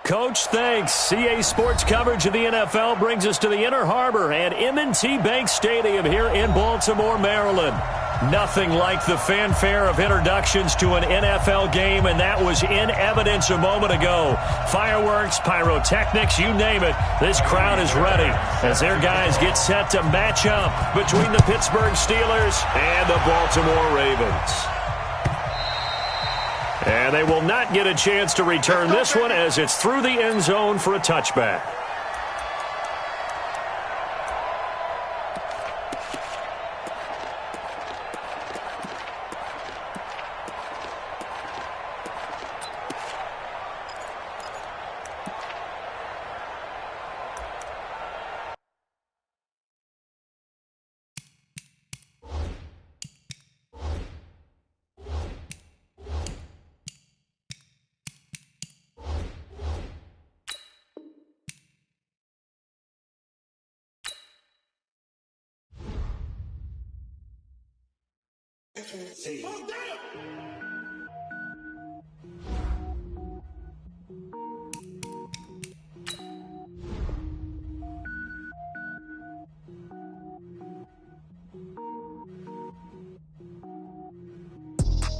Coach, thanks. CA Sports coverage of the NFL brings us to the Inner Harbor at M&T Bank Stadium here in Baltimore, Maryland. Nothing like the fanfare of introductions to an NFL game, and that was in evidence a moment ago. Fireworks, pyrotechnics, you name it. This crowd is ready as their guys get set to match up between the Pittsburgh Steelers and the Baltimore Ravens. And they will not get a chance to return this one as it's through the end zone for a touchback.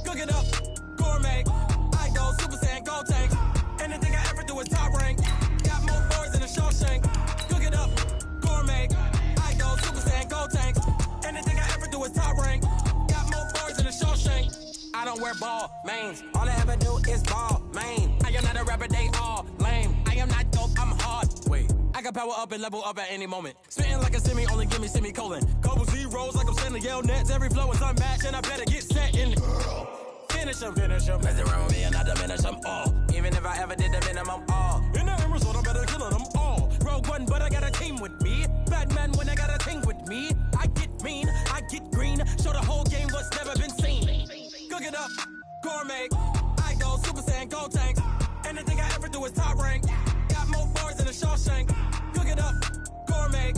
Cook it up, gourmet. I go Super Saiyan, go tanks. Anything I ever do is top rank. Got more boards than a Shawshank. Cook it up, gourmet. I go Super Saiyan, go tanks. Anything I ever do is top rank. Got more boards than a Shawshank. I don't wear ball mains. All I ever do is ball main. I am not a rapper, they all lame. I am not dope, I'm hard. Wait, I can power up and level up at any moment. Spitting like a semi, only give me semicolon. Couple zeros like I'm sending yell nets. Every flow is unmatched and I better get set in. Finish them. Mess around with me and I diminish them all. Even if I ever did the minimum all. In the end result, I better kill them all. Rogue one, but I got a team with me. Batman when I got a team with me. I get mean, I get green. Show the whole game what's never been seen. Cook it up, gourmet. I go Super Saiyan, go tanks. Anything I ever do is top rank. Got more bars than a Shawshank. Cook it up, gourmet.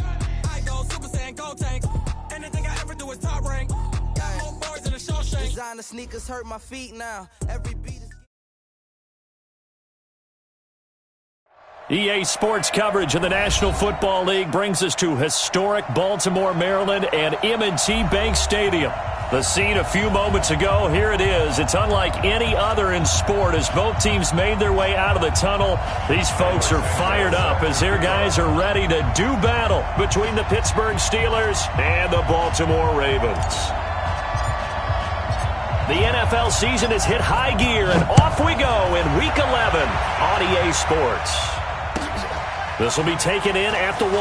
I go Super Saiyan, go tanks. Anything I ever do is top rank. Got more bars than a Shawshank. Designer sneakers hurt my feet now. Every beat is... EA Sports coverage of the National Football League brings us to historic Baltimore, Maryland, and M&T Bank Stadium. The scene a few moments ago, here it is. It's unlike any other in sport as both teams made their way out of the tunnel. These folks are fired up as their guys are ready to do battle between the Pittsburgh Steelers and the Baltimore Ravens. The NFL season has hit high gear, and off we go in Week 11 on EA Sports. This will be taken in at the 1.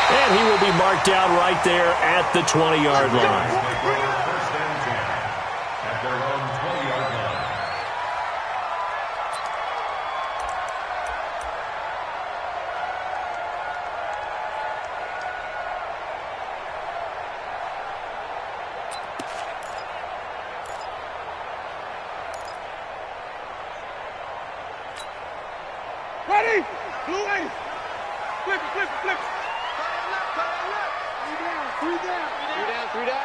And he will be marked down right there at the 20-yard line. Ready? Blue 80. Flip it. Three down.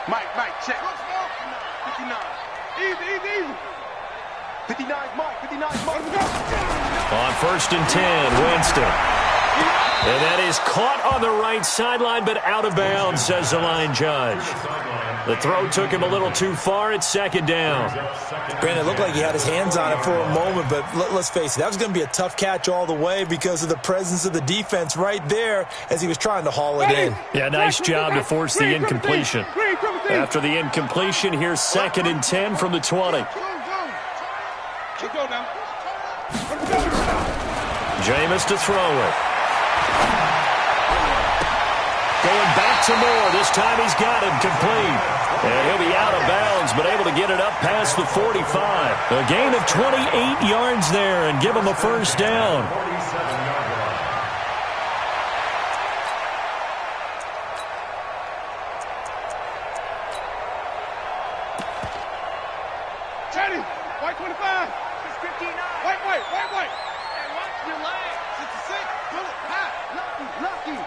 Mike, check. 59. Easy. 59's Mike. On 1st and 10, Winston. And that is caught on the right sideline, but out of bounds, says the line judge. The throw took him a little too far. It's 2nd down. Brandon, it looked like he had his hands on it for a moment, but let's face it, that was going to be a tough catch all the way because of the presence of the defense right there as he was trying to haul it in. Yeah, nice job to force the incompletion. After the incompletion, here's 2nd and 10 from the 20. Jameis to throw it. Going back to Moore. This time he's got him complete. And he'll be out of bounds, but able to get it up past the 45. A gain of 28 yards there and give him a 1st down. Teddy, white 25. 59. White. And watch your leg. 66. Pull it. High. Lucky.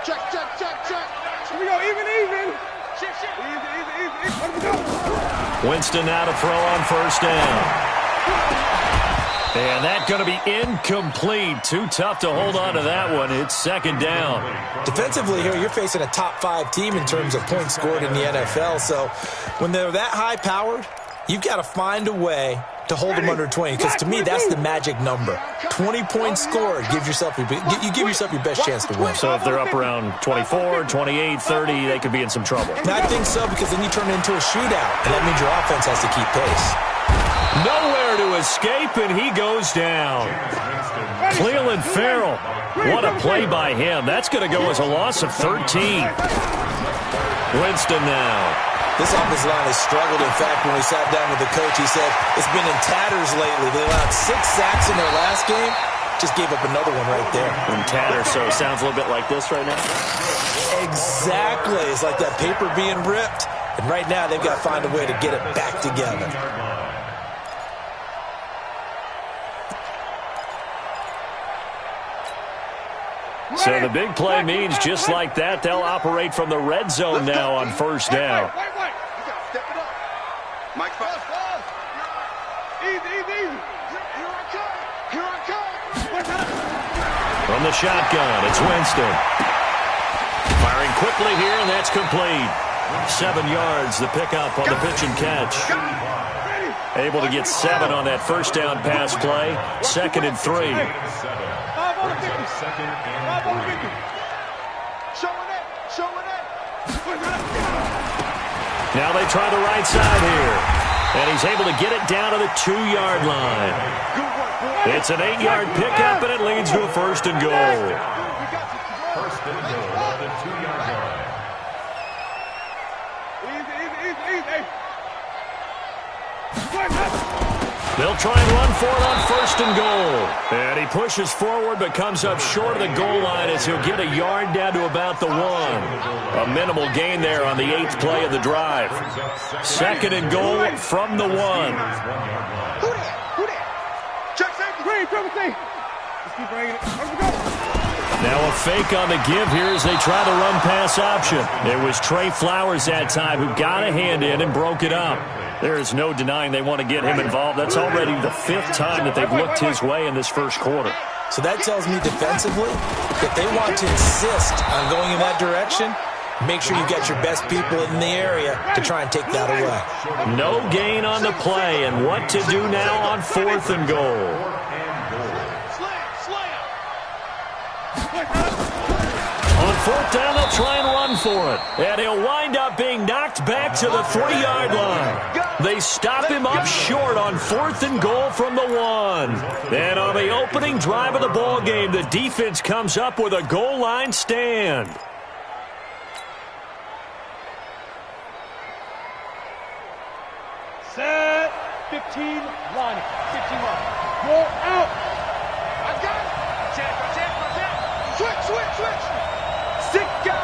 Check. Here we go. Even. Shift. Easy. Let me go. Winston now to throw on 1st down. And that's going to be incomplete. Too tough to hold on to that one. It's second down. Defensively here, you're facing a top-5 team in terms of points scored in the NFL. So when they're that high-powered, you've got to find a way to hold them under 20. Because to me, that's the magic number. 20 points scored. You give yourself your best chance to win. So if they're up around 24, 28, 30, they could be in some trouble. I think so, because then you turn it into a shootout, and that means your offense has to keep pace. Nowhere to escape, and he goes down. Cleveland Farrell, what a play by him. That's going to go as a loss of 13. Winston now. This offensive line has struggled. In fact, when we sat down with the coach, he said it's been in tatters lately. They allowed 6 sacks in their last game. Just gave up another one right there. In tatters, so it sounds a little bit like this right now? Exactly. It's like that paper being ripped. And right now, they've got to find a way to get it back together. So the big play means just like that, they'll operate from the red zone now on first down. Wait. You gotta step it up. Mike, fast. Easy. Here I come. From the shotgun, it's Winston. Firing quickly here, and that's complete. 7 yards, the pickup on the pitch and catch. Able to get 7 on that first down pass play. 2nd and 3. 5 on the 50. 5 on the 50. Showing it. Now they try the right side here. And he's able to get it down to the 2-yard line. It's an 8-yard pickup, and it leads to a first and goal. First and goal at the 2-yard line. Easy. They'll try and run for it on first and goal. And he pushes forward but comes up short of the goal line as he'll get a yard down to about the 1. A minimal gain there on the 8th play of the drive. 2nd and goal from the 1. Who that? Check safety. Let's keep bringing it. Let's go. Now a fake on the give here as they try the run-pass option. It was Trey Flowers that time who got a hand in and broke it up. There is no denying they want to get him involved. That's already the 5th time that they've looked his way in this first quarter. So that tells me defensively, if they want to insist on going in that direction, make sure you get your best people in the area to try and take that away. No gain on the play, and what to do now on 4th and goal. On 4th down, they'll try and run for it. And he'll wind up being knocked back to the 3-yard line. They stop him up short on 4th and goal from the 1. And on the opening drive of the ball game, the defense comes up with a goal line stand. Set. 15 line. Roll out. I got it. Check. Switch. Sicka.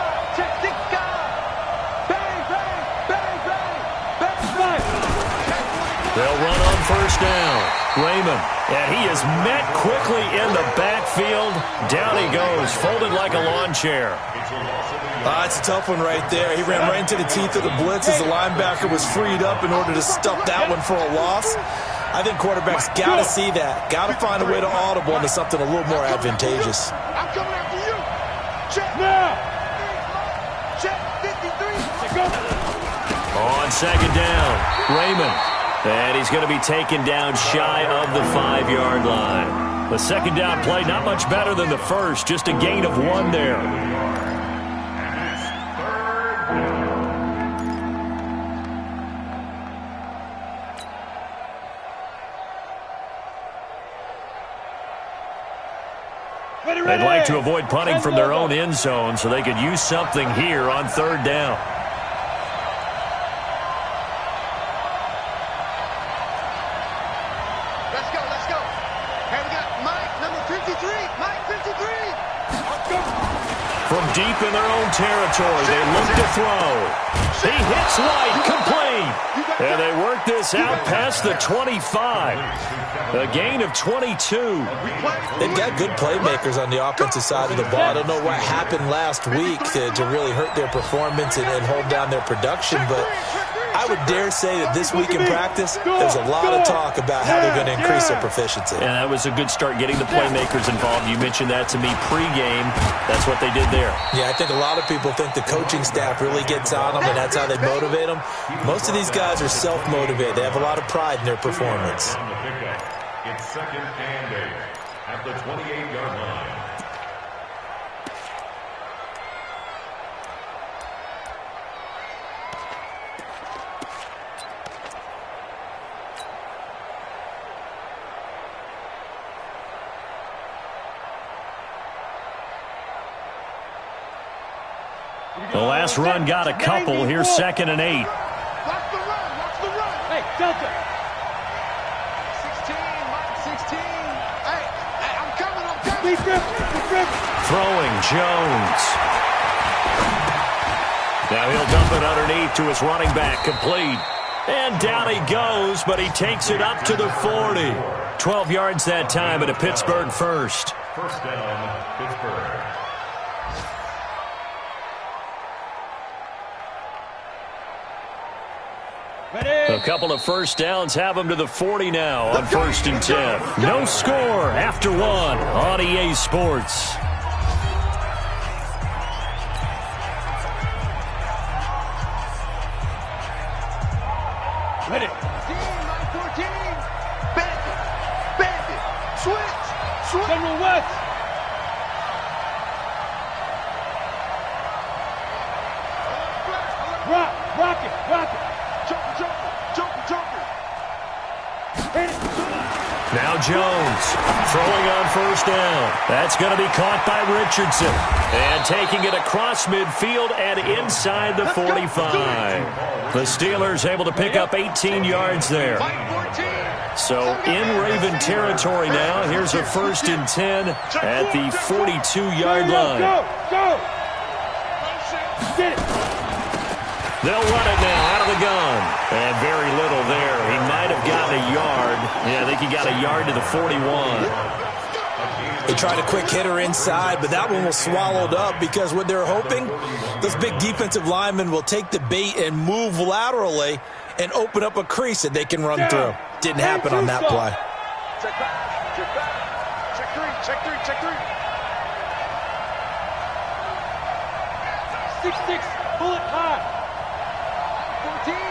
Bang. They'll run on first down. Raymond, and he is met quickly in the backfield. Down he goes, folded like a lawn chair. It's a tough one right there. He ran right into the teeth of the blitz as the linebacker was freed up in order to stuff that one for a loss. I think quarterbacks got to see that. Got to find a way to audible into something a little more advantageous. I'm coming after you. Check now. Check 53. Go. On 2nd down, Raymond. And he's going to be taken down shy of the 5-yard line. The 2nd down play, not much better than the first. Just a gain of 1 there. They'd like to avoid punting from their own end zone so they could use something here on 3rd down. Let's go. Hey, we got Mike, number 53. Mike, 53. From deep in their own territory, they look to throw. He hits White, complete. And they work this out past the 25. A gain of 22. They've got good playmakers on the offensive side of the ball. I don't know what happened last week to really hurt their performance and hold down their production, but I would dare say that this week in practice, there's a lot of talk about how they're going to increase their proficiency. And that was a good start, getting the playmakers involved. You mentioned that to me pregame. That's what they did there. Yeah, I think a lot of people think the coaching staff really gets on them, and that's how they motivate them. Most of these guys are self-motivated. They have a lot of pride in their performance. It's second and 8 at the 28-yard line. The last run got a couple. Here's second and 8. Watch the run. Watch the run. Hey, Delta. 16. Hey, I'm coming. Throwing Jones. Now he'll dump it underneath to his running back, complete. And down he goes, but he takes it up to the 40. 12 yards that time, and a Pittsburgh first. First down, Pittsburgh. A couple of first downs have him to the 40 now on 1st and 10. No score after one on EA Sports. Ready. 14. Bandit. Switch. General West. Rocket. Jumper. Now Jones throwing on first down. That's going to be caught by Richardson. And taking it across midfield and inside the 45. The Steelers able to pick up 18 yards there. So in Raven territory now. Here's a 1st and 10 at the 42-yard line. Go. Get it. They'll run it now out of the gun. And very little there. He might have gotten a yard. Yeah, I think he got a yard to the 41. They tried a quick hitter inside, but that one was swallowed up because what they're hoping, those big defensive linemen will take the bait and move laterally and open up a crease that they can run through. Didn't happen on that play. Check back. Check three. 6-6. Bullet high. 14.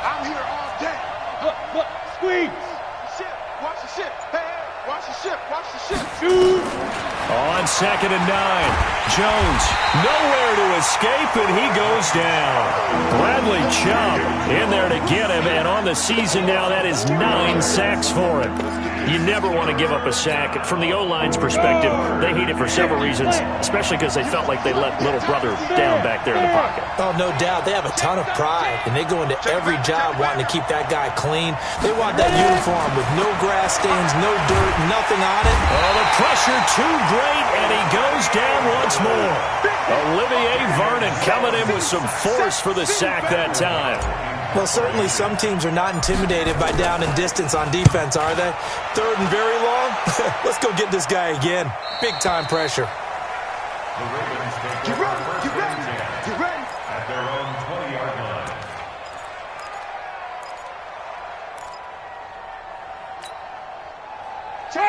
I'm here all day. Look. Squeeze. Watch the ship. Hey, watch the ship. Shoot. On 2nd and 9. Jones nowhere to escape, and he goes down. Bradley Chubb in there to get him, and on the season now, that is 9 sacks for him. You never want to give up a sack. From the O-line's perspective, they hate it for several reasons, especially because they felt like they let little brother down back there in the pocket. Oh, no doubt. They have a ton of pride, and they go into every job wanting to keep that guy clean. They want that uniform with no grass stains, no dirt, nothing on it. Oh, the pressure too great, and he goes down once more. Olivier Vernon coming in with some force for the sack that time. Well, certainly some teams are not intimidated by down and distance on defense, are they? 3rd and very long? Let's go get this guy again. Big-time pressure. Get ready. At their own 20-yard line.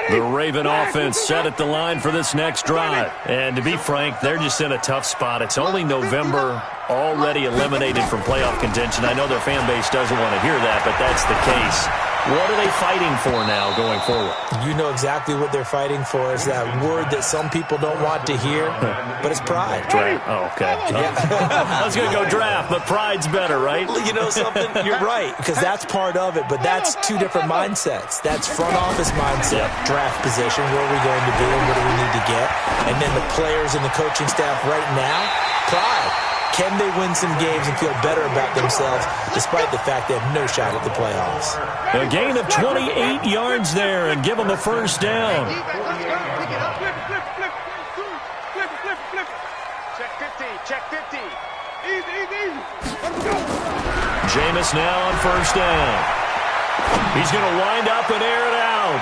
The Raven offense set at the line for this next drive. And to be frank, they're just in a tough spot. It's only November, already eliminated from playoff contention. I know their fan base doesn't want to hear that, but that's the case. What are they fighting for now going forward? You know exactly what they're fighting for. Is that word that some people don't want to hear, but it's pride. Draft. Oh, okay. Yeah. I was going to go draft, but pride's better, right? You know something? You're right, because that's part of it, but that's two different mindsets. That's front office mindset, draft position, where are we going to be and what do we need to get? And then the players and the coaching staff right now, pride. Can they win some games and feel better about themselves despite the fact they have no shot at the playoffs? A gain of 28 yards there and give them a first down. Check 50. Easy. Let's go. Jameis now on first down. He's going to wind up and air it out.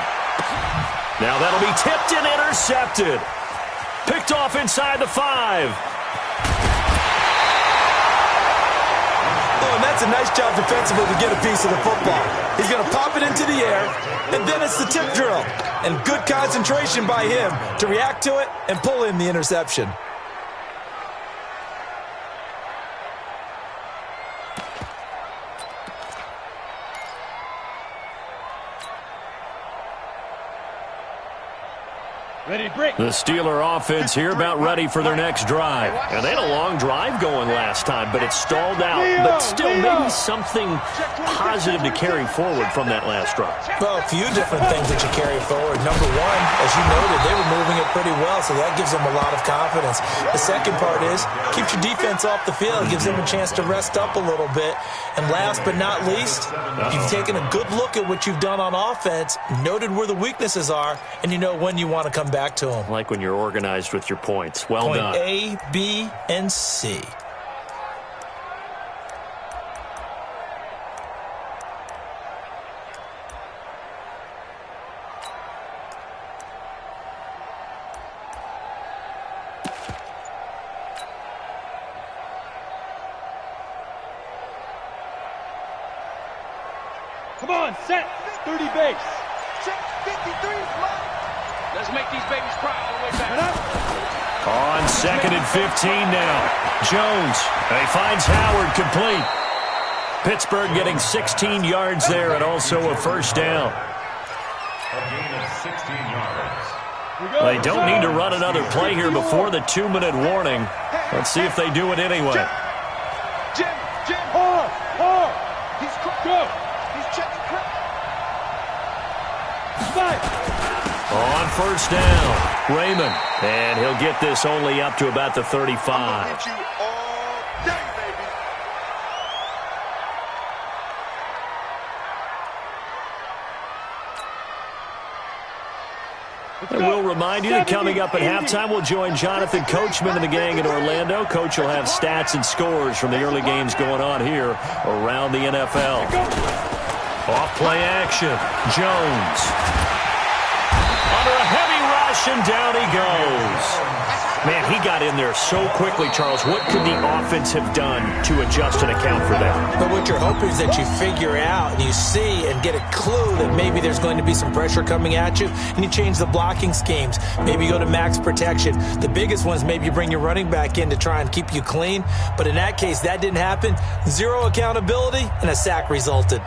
Now that'll be tipped and intercepted. Picked off inside the 5. That's a nice job defensively to get a piece of the football. He's going to pop it into the air, and then it's the tip drill. And good concentration by him to react to it and pull in the interception. The Steeler offense here about ready for their next drive. And they had a long drive going last time, but it stalled out. But still, maybe something positive to carry forward from that last drive. Well, a few different things that you carry forward. Number one, as you noted, they were moving it pretty well, so that gives them a lot of confidence. The second part is, keeps your defense off the field, gives them a chance to rest up a little bit. And last but not least, you've taken a good look at what you've done on offense, noted where the weaknesses are, and you know when you want to come back to them. Like when you're organized with your points. Well done. Point A, B, and C. Come on, set. 30 base. Check 53. Let's make these babies cry all the way back. On 2nd and 15 now. Jones. He finds Howard complete. Pittsburgh getting 16 yards there and also a first down. A gain of 16 yards. They don't need to run another play here before the 2-minute warning. Let's see if they do it anyway. Jim, hard. He's go. He's checking crap. On first down, Raymond. And he'll get this only up to about the 35. Get you all day, baby. And we'll remind you that coming up at halftime, we'll join Jonathan Coachman and the gang in Orlando. Coach will have stats and scores from the early games going on here around the NFL. Off play action, Jones. Under a heavy rush, and down he goes. Man, he got in there so quickly, Charles. What could the offense have done to adjust and account for that? But what you're hoping is that you figure out and you see and get a clue that maybe there's going to be some pressure coming at you, and you change the blocking schemes. Maybe you go to max protection. The biggest one is maybe you bring your running back in to try and keep you clean. But in that case, that didn't happen. Zero accountability, and a sack resulted.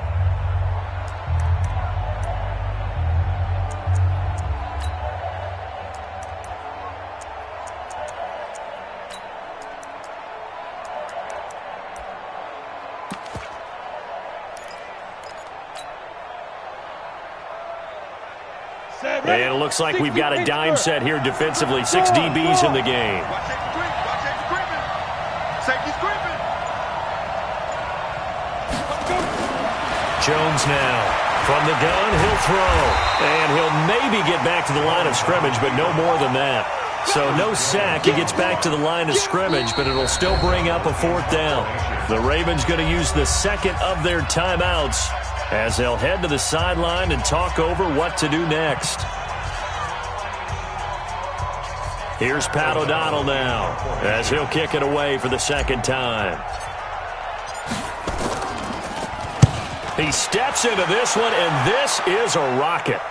And it looks like we've got a dime set here defensively. 6 DBs in the game. Jones now. From the gun, he'll throw. And he'll maybe get back to the line of scrimmage, but no more than that. So no sack. He gets back to the line of scrimmage, but it'll still bring up a 4th down. The Ravens going to use the second of their timeouts as they'll head to the sideline and talk over what to do next. Here's Pat O'Donnell now as he'll kick it away for the second time. He steps into this one, and this is a rocket.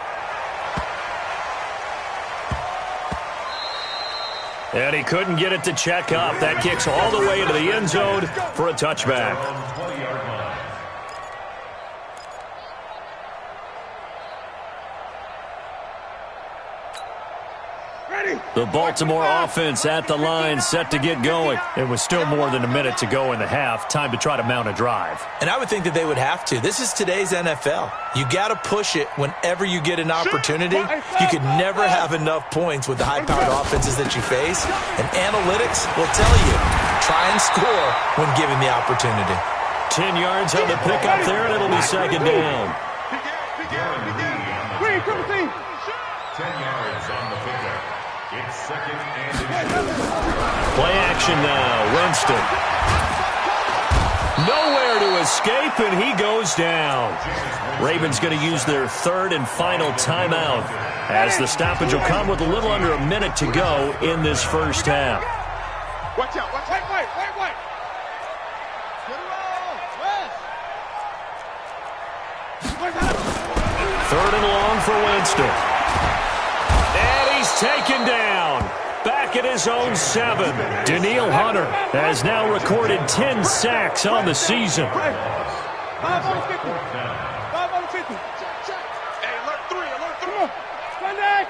And he couldn't get it to check up. That kicks all the way into the end zone for a touchback. The Baltimore offense at the line, set to get going. It was still more than a minute to go in the half. Time to try to mount a drive. And I would think that they would have to. This is today's NFL. You got to push it whenever you get an opportunity. You could never have enough points with the high-powered offenses that you face. And analytics will tell you, try and score when given the opportunity. 10 yards on the pickup there, and it'll be second down. 10 yards on the pickup. It's second and 2. Play action now. Winston. Nowhere to escape, and he goes down. Ravens going to use their 3rd and final timeout as the stoppage will come with a little under a minute to go in this first half. Watch out. Wait. Third and long for Winston. And he's taken down. Back at his own 7. Danielle Hunter has now recorded 10 sacks on the season. 5 on 50. 5 on 50. Hey, alert 3, alert 3. Come on. Sunday.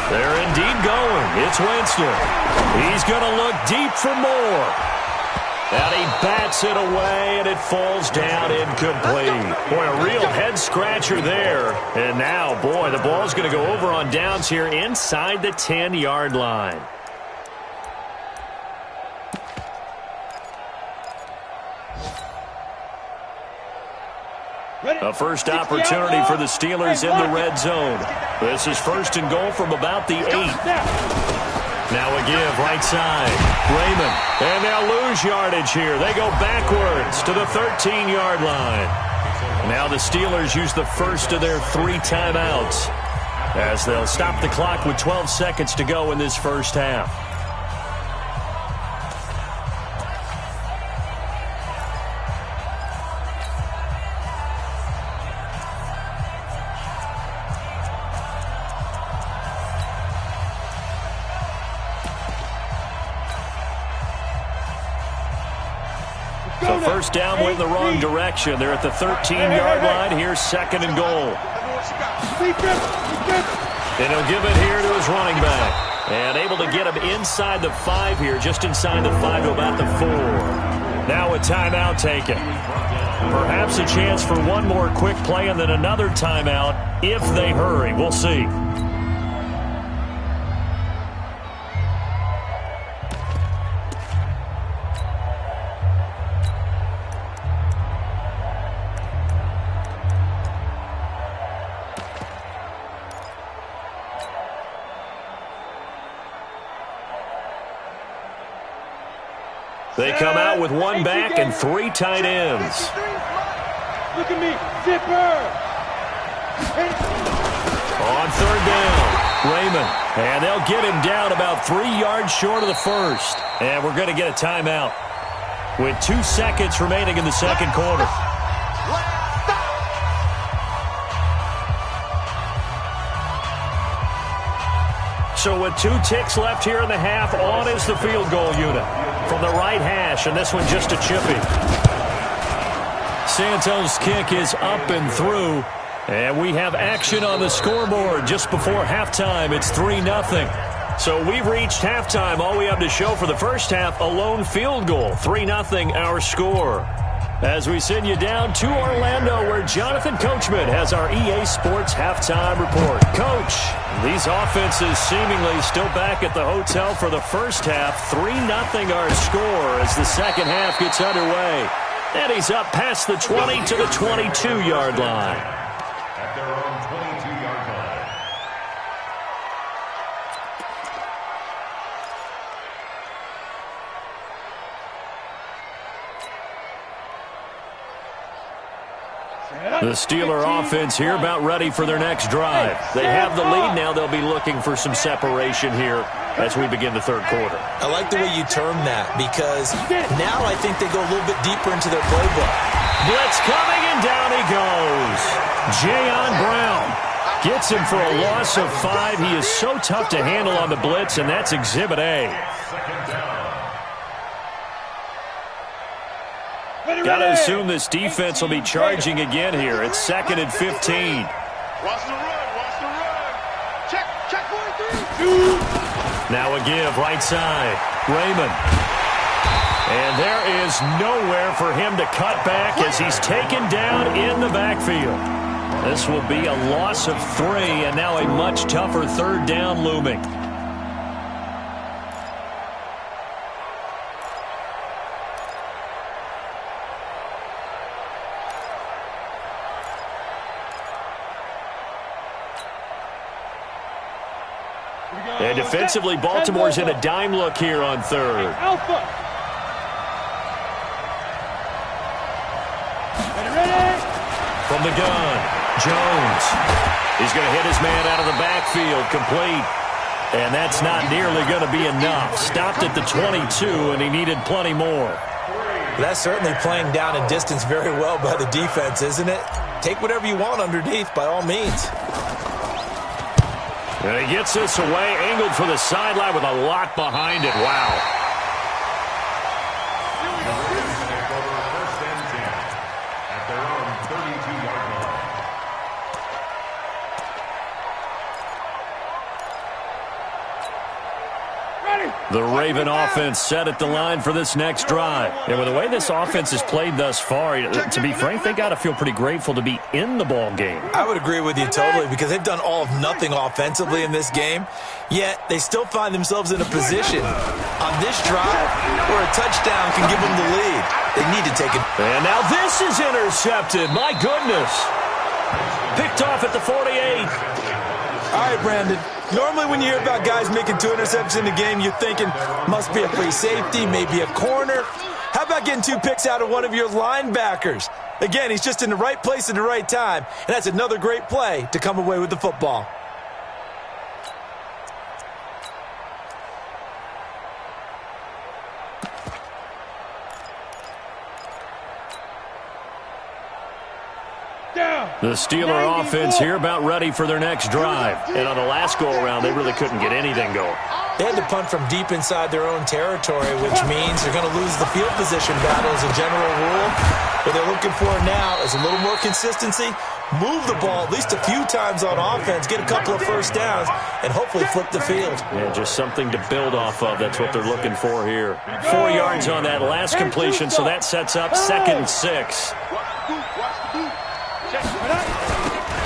They're indeed going. It's Winston. He's going to look deep for more. And he bats it away, and it falls down incomplete. Boy, a real head-scratcher there. And now, boy, the ball's going to go over on downs here inside the 10-yard line. A first opportunity for the Steelers in the red zone. This is first and goal from about the 8. Now a give right side. Raymond. And they'll lose yardage here. They go backwards to the 13-yard line. Now the Steelers use the first of their 3 timeouts as they'll stop the clock with 12 seconds to go in this first half. So first down went in the wrong direction. They're at the 13-yard line. Here's second and goal. And he'll give it here to his running back. And able to get him inside the 5 here, just inside the 5 to about the 4. Now a timeout taken. Perhaps a chance for one more quick play and then another timeout if they hurry. We'll see. They come out with 1 back and 3 tight ends. Look at me, zipper. On third down, Raymond. And they'll get him down about 3 yards short of the first. And we're going to get a timeout with 2 seconds remaining in the second quarter. So with 2 ticks left here in the half, on is the field goal unit from the right hash, and this one just a chippy. Santos' kick is up and through, and we have action on the scoreboard just before halftime. It's 3-0. So we've reached halftime. All we have to show for the first half, a lone field goal. 3-0 our score. As we send you down to Orlando, where Jonathan Coachman has our EA Sports halftime report. Coach, these offenses seemingly still back at the hotel for the first half. 3-0 our score as the second half gets underway. And he's up past the 20 to the 22-yard line. At their own 22-yard line. The Steeler offense here about ready for their next drive. They have the lead now. They'll be looking for some separation here as we begin the third quarter. I like the way you term that because now I think they go a little bit deeper into their playbook. Blitz coming, and down he goes. Jayon Brown gets him for a loss of 5. He is so tough to handle on the blitz, and that's Exhibit A. Got to assume this defense will be charging again here. It's 2nd and 15. Watch the run, watch the run. Check 43. Now a give right side. Raymond. And there is nowhere for him to cut back as he's taken down in the backfield. This will be a loss of 3, and now a much tougher third down looming. And defensively, Baltimore's in a dime look here on third. Alpha. From the gun, Jones. He's going to hit his man out of the backfield, complete. And that's not nearly going to be enough. Stopped at the 22, and he needed plenty more. That's certainly playing down and distance very well by the defense, isn't it? Take whatever you want underneath, by all means. And he gets this away, angled for the sideline with a lot behind it. Wow. The Raven offense set at the line for this next drive. And with the way this offense has played thus far, to be frank, they got to feel pretty grateful to be in the ball game. I would agree with you totally because they've done all of nothing offensively in this game, yet they still find themselves in a position on this drive where a touchdown can give them the lead. They need to take it. And now this is intercepted. My goodness. Picked off at the 48. All right, Brandon. Normally when you hear about guys making 2 interceptions in the game, you're thinking must be a free safety, maybe a corner. How about getting 2 picks out of one of your linebackers? Again, he's just in the right place at the right time, and that's another great play to come away with the football. The Steeler offense here about ready for their next drive. And on the last go-around, they really couldn't get anything going. They had to punt from deep inside their own territory, which means they're going to lose the field position battle as a general rule. What they're looking for now is a little more consistency, move the ball at least a few times on offense, get a couple of first downs, and hopefully flip the field. Yeah, just something to build off of. That's what they're looking for here. 4 yards on that last completion, so that sets up 2nd and 6.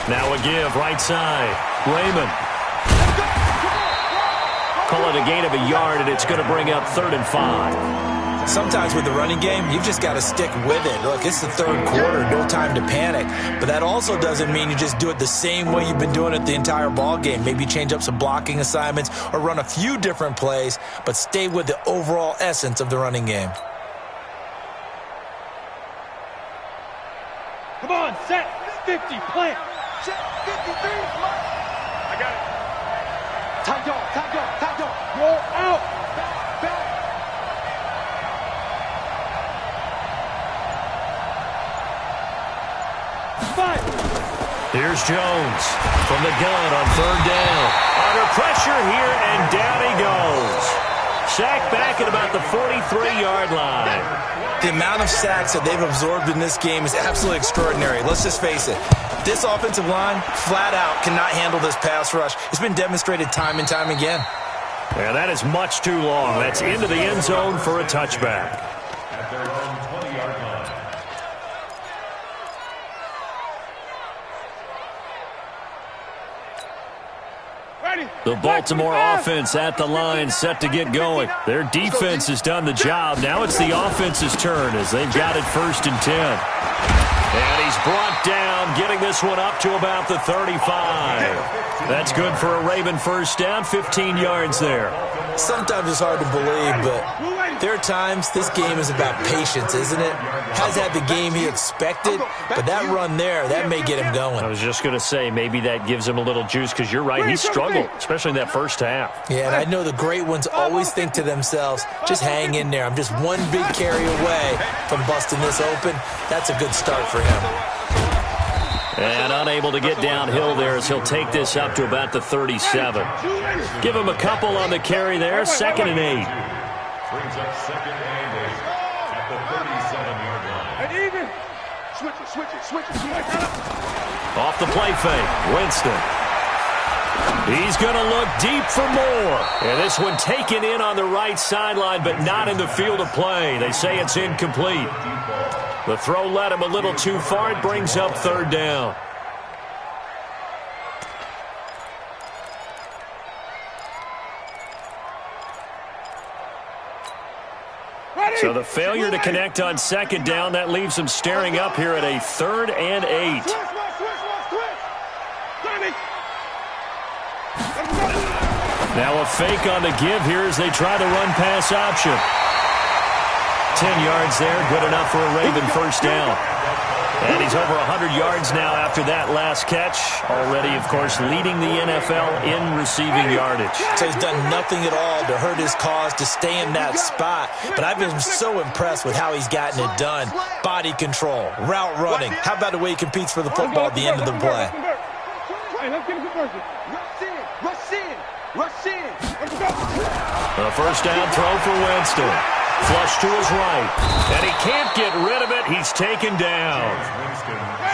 Now a give, right side. Raymond. Call it a gain of a yard, and it's going to bring up 3rd and 5. Sometimes with the running game, you've just got to stick with it. Look, it's the 3rd quarter, no time to panic. But that also doesn't mean you just do it the same way you've been doing it the entire ball game. Maybe change up some blocking assignments or run a few different plays, but stay with the overall essence of the running game. Come on, set. 50, plant. Set, 53, I got it. Tight dog. Roll out. Back. Five. Here's Jones from the gun on 3rd down. Under pressure here, and down he goes. Sacked back at about the 43-yard line. The amount of sacks that they've absorbed in this game is absolutely extraordinary. Let's just face it. This offensive line, flat out, cannot handle this pass rush. It's been demonstrated time and time again. Yeah, that is much too long. That's into the end zone for a touchback. At their own 20-yard line. The Baltimore offense at the line, set to get going. Their defense has done the job. Now it's the offense's turn as they've got it 1st and 10. And he's brought down, getting this one up to about the 35. That's good for a Raven first down, 15 yards there. Sometimes it's hard to believe, but there are times this game is about patience, isn't it? Has had the game he expected, but that run there, that may get him going. I was just going to say, maybe that gives him a little juice, because you're right, he struggled, especially in that first half. Yeah, and I know the great ones always think to themselves, just hang in there. I'm just one big carry away from busting this open. That's a good start for him. And unable to get downhill there as he'll take this up to about the 37. Give him a couple on the carry there, 2nd and 8. Brings up 2nd and 8 at the 37-yard line. And even. Switch it. Off the play fake, Winston. He's going to look deep for more. And this one taken in on the right sideline, but not in the field of play. They say it's incomplete. The throw led him a little too far. It brings up 3rd down. So the failure to connect on 2nd down, that leaves them staring up here at a 3rd and 8. Now a fake on the give here as they try the run-pass option. 10 yards there, good enough for a Raven first down. And he's over 100 yards now after that last catch. Already, of course, leading the NFL in receiving yardage. So he's done nothing at all to hurt his cause, to stay in that spot. But I've been so impressed with how he's gotten it done. Body control, route running. How about the way he competes for the football at the end of the play? Hey, let's get a good version. Rush in. Rush in. Let's go. A first down throw for Winston. Flush to his right. And he can't get rid of it. He's taken down.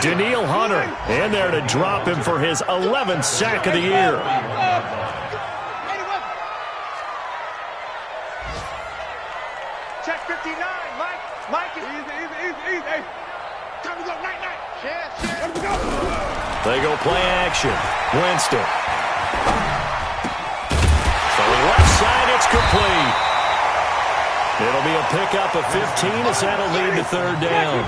Danielle Hunter in there to drop him for his 11th sack of the year. Check 59. Mike is easy. Hey, time to go. Night. Let's go. They go play action. Winston. Throwing left side, it's complete. It'll be a pickup of 15 as that'll lead to third down.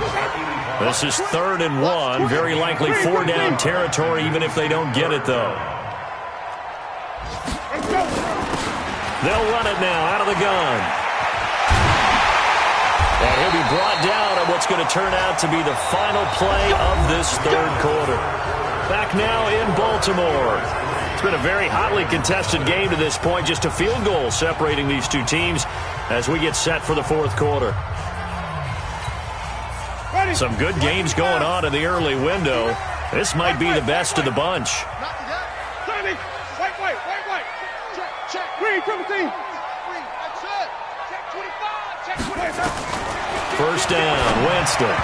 This is 3rd and 1. Very likely 4-down territory, even if they don't get it, though. They'll run it now out of the gun. And he'll be brought down on what's going to turn out to be the final play of this third quarter. Back now in Baltimore. It's been a very hotly contested game to this point. Just a field goal separating these two teams as we get set for the fourth quarter. Some good games going on in the early window. This might be the best of the bunch. Wait. Check. Green, 17. That's it. Check 25. First down, Winston.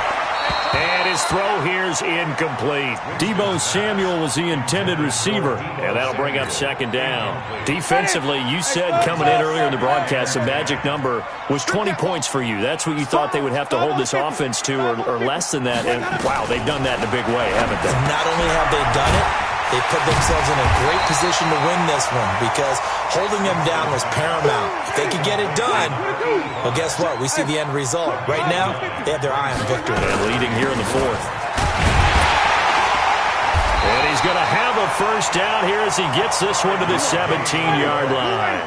And his throw here's incomplete. Deebo Samuel was the intended receiver, and that'll bring up second down. Defensively, you said coming in earlier in the broadcast, the magic number was 20 points for you. That's what you thought they would have to hold this offense to, or less than that. And, wow, they've done that in a big way, haven't they? Not only have they done it, they put themselves in a great position to win this one because holding them down was paramount. If they could get it done, well, guess what? We see the end result. Right now, they have their eye on victory. And leading here in the fourth. And he's going to have a first down here as he gets this one to the 17-yard line.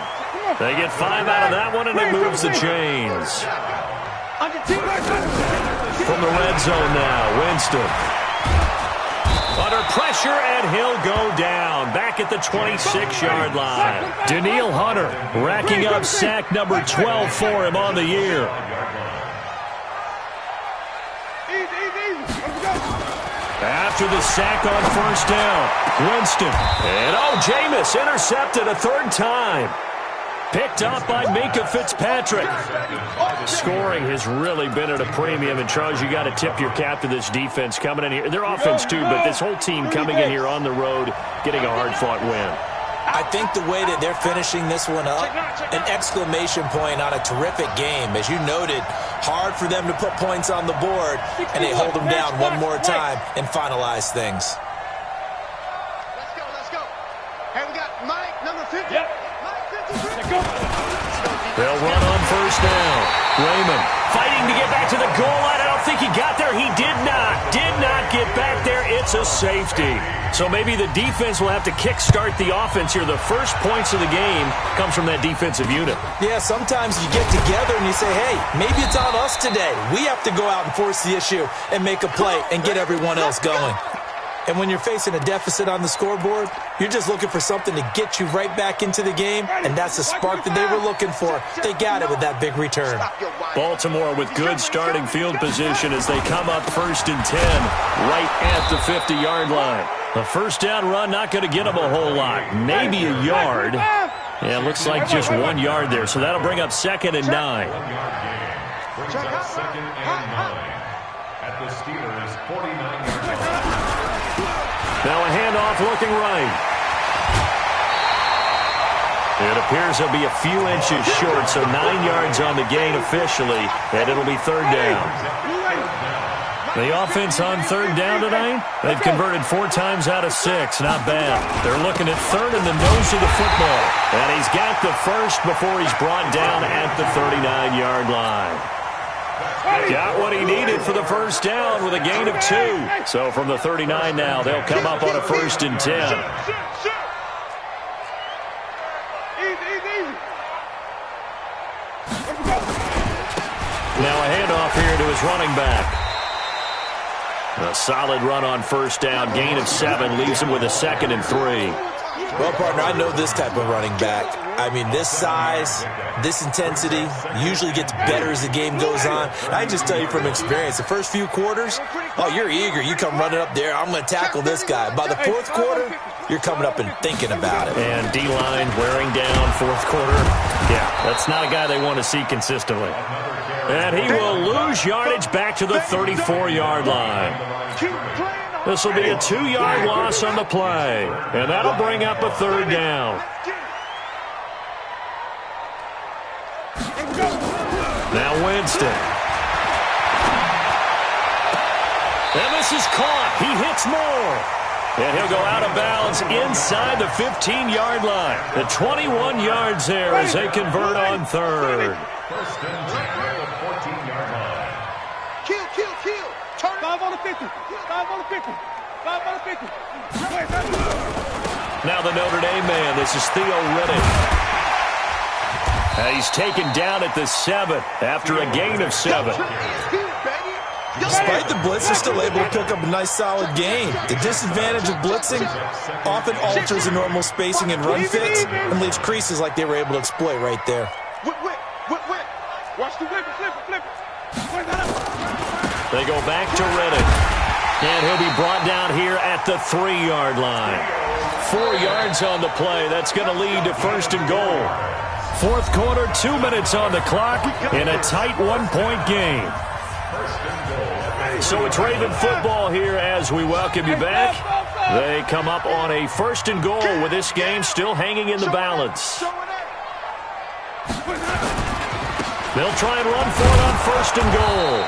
They get 5 out of that one, and it moves the chains. From the red zone now, Winston. Under pressure, and he'll go down. Back at the 26-yard line. Danielle Hunter racking up sack number 12 for him on the year. After the sack on first down, Winston. And Jameis intercepted a third time. Picked up by Minkah Fitzpatrick. Scoring has really been at a premium. And, Charles, you got to tip your cap to this defense coming in here. Their offense, too, but this whole team coming in here on the road, getting a hard-fought win. I think the way that they're finishing this one up, an exclamation point on a terrific game. As you noted, hard for them to put points on the board, and they hold them down one more time and finalize things. Let's go. Hey, we got Mike, number 50. Yep. They'll run on first down. Raymond fighting to get back to the goal line. I don't think he got there. He did not get back there. It's a safety. So maybe the defense will have to kickstart the offense here. The first points of the game comes from that defensive unit. Yeah, sometimes you get together and you say, hey, maybe it's on us today. We have to go out and force the issue and make a play and get everyone else going. And when you're facing a deficit on the scoreboard, you're just looking for something to get you right back into the game, and that's the spark that they were looking for. They got it with that big return. Baltimore with good starting field position as they come up 1st and 10 right at the 50-yard line. The first down run not going to get them a whole lot, maybe a yard. Yeah, it looks like just 1 yard there, so that'll bring up 2nd and 9. Brings up 2nd and 9 at the Steelers' 49-yard line. Now a handoff looking right. It appears he'll be a few inches short, so 9 yards on the gain officially, and it'll be third down. The offense on third down tonight, they've converted 4 times out of 6. Not bad. They're looking at third in the nose of the football. And he's got the first before he's brought down at the 39-yard line. Got what he needed for the first down with a gain of 2. So from the 39 now, they'll come up on a 1st and 10. Now a handoff here to his running back. A solid run on first down. Gain of 7 leaves him with a 2nd and 3. Well, partner, I know this type of running back. I mean, this size, this intensity usually gets better as the game goes on. I just tell you from experience, the first few quarters, oh, you're eager. You come running up there, I'm going to tackle this guy. By the fourth quarter, you're coming up and thinking about it. And D-line wearing down fourth quarter. Yeah, that's not a guy they want to see consistently. And he will lose yardage back to the 34-yard line. This will be a 2-yard loss on the play. And that'll bring up a 3rd down. Now Winston. And this is caught. He hits more. And he'll go out of bounds inside the 15-yard line. The 21 yards there as they convert on 3rd. First and 10 at the 14-yard line. Kill. Turn 5 on the 50. 5 on the 50. 5 on the 50. Now the Notre Dame man. This is Theo Riddick. He's taken down at the 7 after a gain of 7. Despite the blitz, they're still able to pick up a nice, solid gain. The disadvantage of blitzing often alters the normal spacing and run fits and leaves creases like they were able to exploit right there. Whip. Watch the whip, flip it. They go back to Riddick. And he'll be brought down here at the 3-yard line. 4 yards on the play. That's going to lead to 1st and goal. Fourth quarter, 2 minutes on the clock in a tight 1-point game. So it's Raven football here as we welcome you back. They come up on a 1st and goal with this game still hanging in the balance. They'll try and run for it on 1st and goal.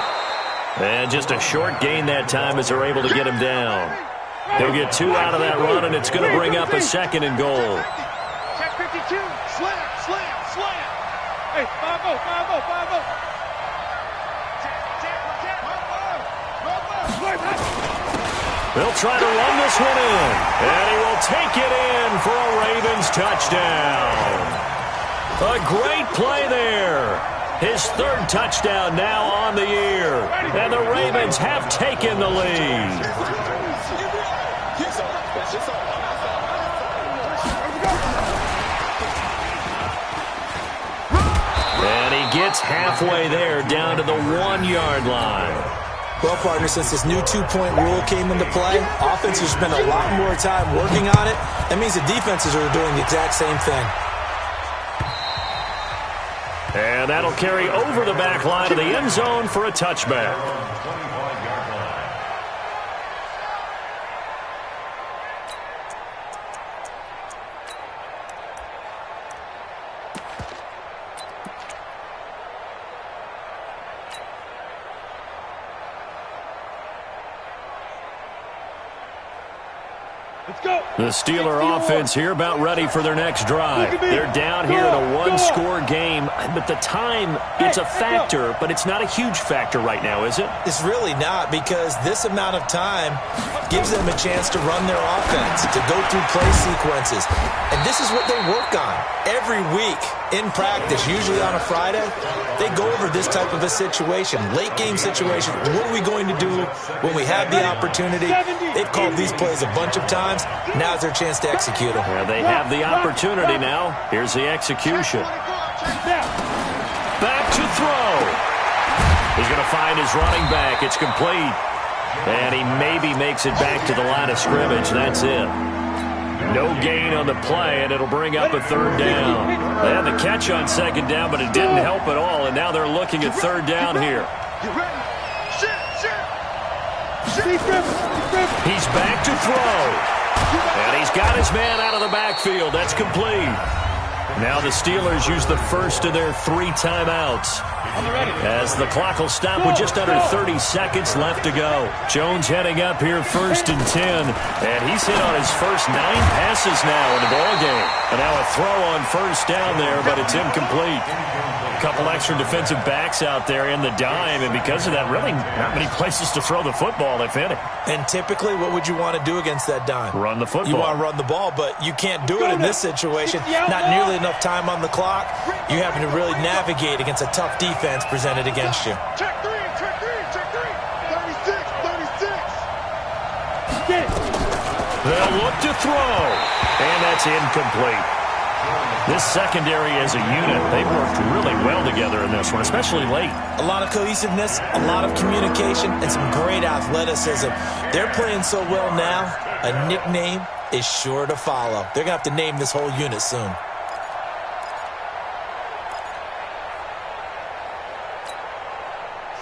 And just a short gain that time as they're able to get him down. They'll get 2 out of that run, and it's going to bring up a 2nd and goal. Check 52. Slam. Hey, 5-0. They'll try to run this one in, and he will take it in for a Ravens touchdown. A great play there. His 3rd touchdown now on the year, and the Ravens have taken the lead. And he gets halfway there down to the 1-yard line. Well, partner, since this new 2-point rule came into play, offenses spend a lot more time working on it. That means the defenses are doing the exact same thing. And that'll carry over the back line of the end zone for a touchback. The Steeler offense here about ready for their next drive. They're down here in a 1-score game, but the time, it's a factor, but it's not a huge factor right now, is it? It's really not, because this amount of time gives them a chance to run their offense, to go through play sequences. And this is what they work on every week in practice, usually on a Friday. They go over this type of a situation, late game situation. What are we going to do when we have the opportunity? They've called these plays a bunch of times. Now's their chance to execute them. Yeah, they have the opportunity now. Here's the execution. Back to throw. He's going to find his running back. It's complete. And he maybe makes it back to the line of scrimmage. That's it. No gain on the play, and it'll bring up a 3rd down. They had the catch on 2nd down, but it didn't help at all, and now they're looking at 3rd down here. He's back to throw. And he's got his man out of the backfield. That's complete. Now the Steelers use the first of their 3 timeouts, as the clock will stop with just under 30 seconds left to go. Jones heading up here 1st and 10, and he's hit on his first 9 passes now in the ballgame. And now a throw on 1st down there, but it's incomplete. A couple extra defensive backs out there in the dime, and because of that, really not many places to throw the football, if any. And typically, what would you want to do against that dime? Run the football. You want to run the ball, but you can't do it in this situation. Not nearly enough time on the clock. You having to really navigate against a tough defense presented against you. Check 3. 36. They'll look to throw, and that's incomplete. This secondary as a unit, they've worked really well together in this one, especially late. A lot of cohesiveness, a lot of communication, and some great athleticism. They're playing so well now, a nickname is sure to follow. They're going to have to name this whole unit soon.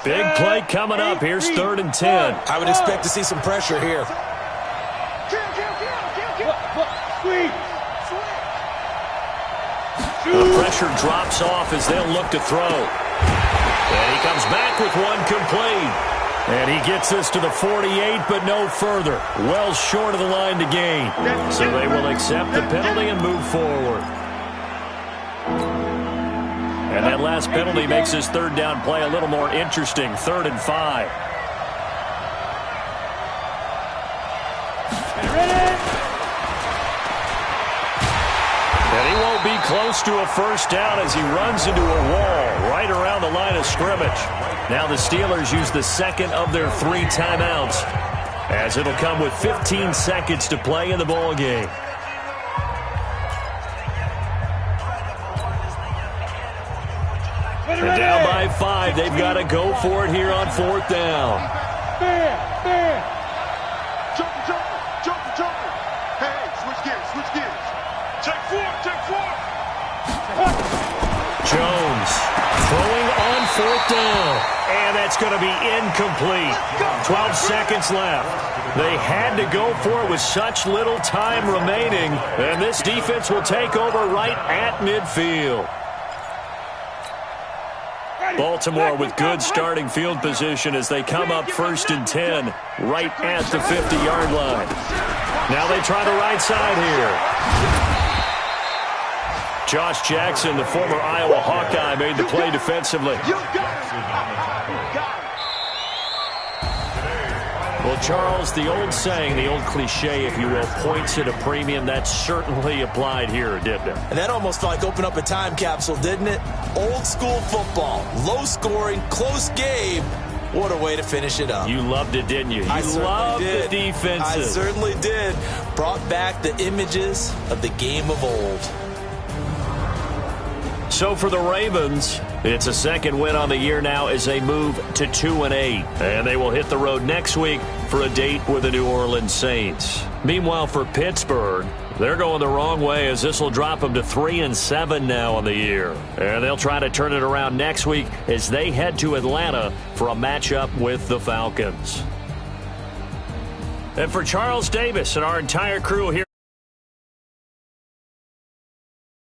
Big play coming up. Here's 3rd and 10. I would expect to see some pressure here. The pressure drops off as they'll look to throw. And he comes back with one complete. And he gets this to the 48, but no further. Well short of the line to gain. So they will accept the penalty and move forward. And that last penalty makes this 3rd down play a little more interesting. 3rd and 5. And he won't be close to a first down as he runs into a wall right around the line of scrimmage. Now the Steelers use the second of their 3 timeouts, as it'll come with 15 seconds to play in the ball game. And down by 5, they've got to go for it here on 4th down. Jumper. Hey, switch gears. Take 4. Jones throwing on 4th down. And that's going to be incomplete. 12 seconds left. They had to go for it with such little time remaining. And this defense will take over right at midfield. Baltimore with good starting field position as they come up 1st and 10 right at the 50-yard line. Now they try the right side here. Josh Jackson, the former Iowa Hawkeye, made the play defensively. Well, Charles, the old saying, the old cliche, if you will, points at a premium, that certainly applied here, didn't it? And that almost felt like open up a time capsule, didn't it? Old school football, low scoring, close game. What a way to finish it up. You loved it, didn't you? I loved did. The defenses. I certainly did. Brought back the images of the game of old. So for the Ravens, it's a 2nd win on the year now as they move to 2-8. And they will hit the road next week for a date with the New Orleans Saints. Meanwhile, for Pittsburgh, they're going the wrong way as this will drop them to 3-7 now on the year. And they'll try to turn it around next week as they head to Atlanta for a matchup with the Falcons. And for Charles Davis and our entire crew here,